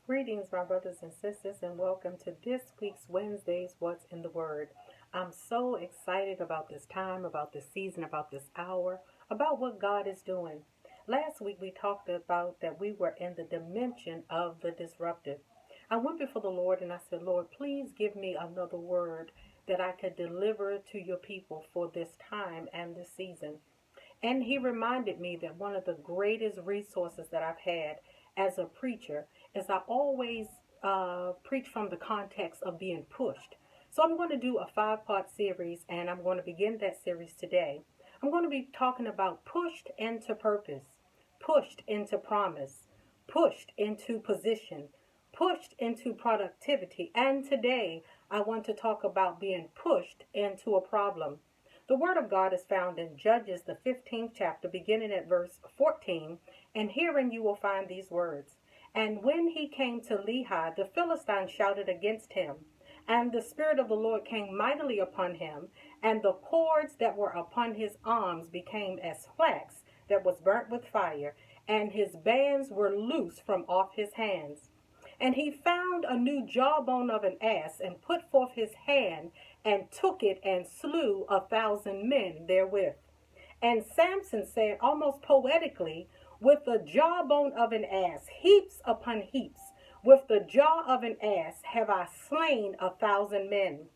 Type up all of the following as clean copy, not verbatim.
Greetings, my brothers and sisters, and welcome to this week's Wednesday's What's in the Word. I'm so excited about this time, about this season, about this hour, about what God is doing. Last week we talked about that we were in the dimension of the disruptive. I went before the Lord and I said, Lord, please give me another word that I could deliver to your people for this time and this season. And he reminded me that one of the greatest resources that I've had as a preacher is I always preach from the context of being pushed. So I'm going to do a 5-part series, and I'm going to begin that series today. I'm going to be talking about pushed into purpose, pushed into promise, pushed into position, pushed into productivity. And today I want to talk about being pushed into a problem. The Word of God is found in Judges, the 15th chapter, beginning at verse 14, and herein you will find these words. And when he came to Lehi, the Philistines shouted against him, and the Spirit of the Lord came mightily upon him, and the cords that were upon his arms became as flax that was burnt with fire, and his bands were loose from off his hands. And he found a new jawbone of an ass, and put forth his hand, and took it, and slew 1,000 men therewith. And Samson said, almost poetically, with the jawbone of an ass, heaps upon heaps, with the jaw of an ass have I slain 1,000 men.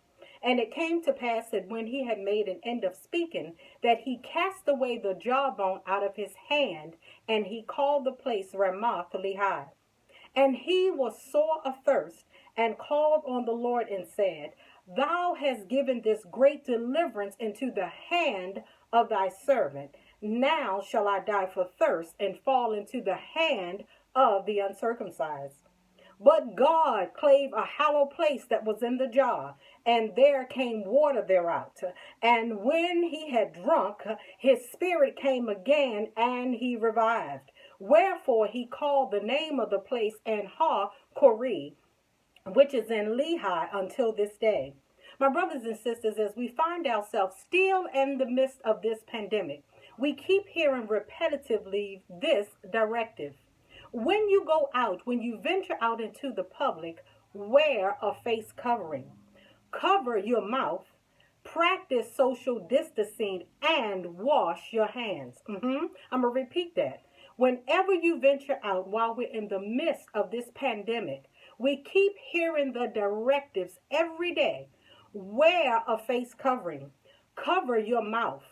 And it came to pass that when he had made an end of speaking, that he cast away the jawbone out of his hand, and he called the place Ramoth Lehi. And he was sore athirst, and called on the Lord, and said, Thou hast given this great deliverance into the hand of thy servant. Now shall I die for thirst, and fall into the hand of the uncircumcised. But God clave a hollow place that was in the jar, and there came water thereout. And when he had drunk, his spirit came again, and he revived. Wherefore he called the name of the place En-ha Kori, which is in Lehi until this day. My brothers and sisters, as we find ourselves still in the midst of this pandemic, we keep hearing repetitively this directive. When you go out, when you venture out into the public, wear a face covering. Cover your mouth, practice social distancing, and wash your hands. I'm going to repeat that. Whenever you venture out while we're in the midst of this pandemic, we keep hearing the directives every day. Wear a face covering. Cover your mouth.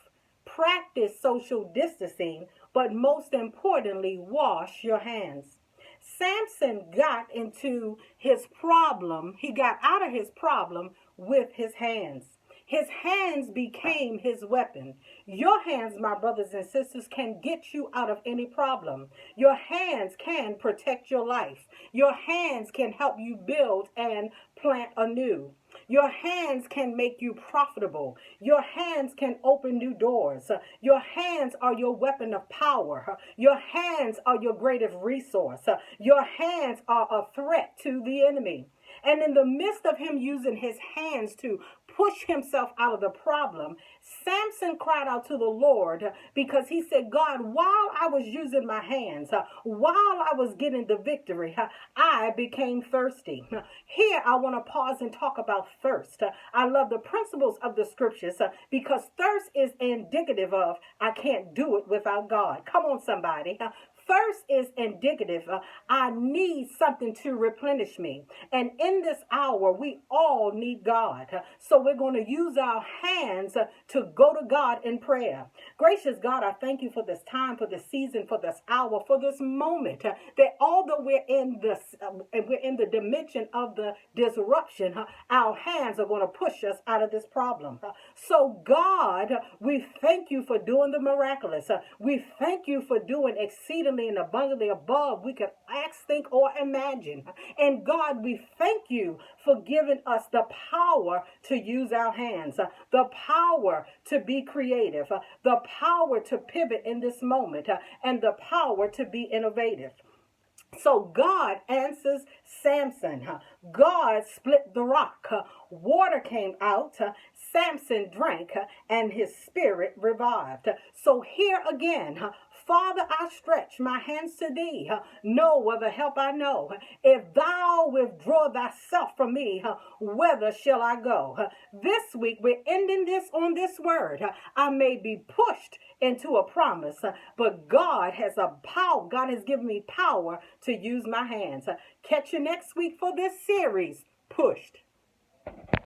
Practice social distancing, but most importantly, wash your hands. Samson got into his problem. He got out of his problem with his hands. His hands became his weapon. Your hands, my brothers and sisters, can get you out of any problem. Your hands can protect your life. Your hands can help you build and plant anew. Your hands can make you profitable. Your hands can open new doors. Your hands are your weapon of power. Your hands are your greatest resource. Your hands are a threat to the enemy. And in the midst of him using his hands to push himself out of the problem, Samson cried out to the Lord because he said, God, while I was using my hands, while I was getting the victory, I became thirsty. Here I want to pause and talk about thirst. I love the principles of the scriptures because thirst is indicative of I can't do it without God. Come on, somebody. Thirst is indicative. I need something to replenish me. And in this hour, we all need God. So we're going to use our hands to go to God in prayer. Gracious God, I thank you for this time, for this season, for this hour, for this moment. That although we're in the dimension of the disruption, our hands are going to push us out of this problem. So God, we thank you for doing the miraculous. We thank you for doing exceedingly and abundantly above we could ask, think, or imagine. And God, we thank you for giving us the power to use our hands, the power to be creative, the power to pivot in this moment, and the power to be innovative. So God answers Samson. God split the rock. Water came out. Samson drank, and his spirit revived. So here again, Father, I stretch my hands to thee. No other help I know. If thou withdraw thyself from me, whither shall I go? This week we're ending this on this word. I may be pushed into a promise, but God has a power. God has given me power to use my hands. Catch you next week for this series, Pushed.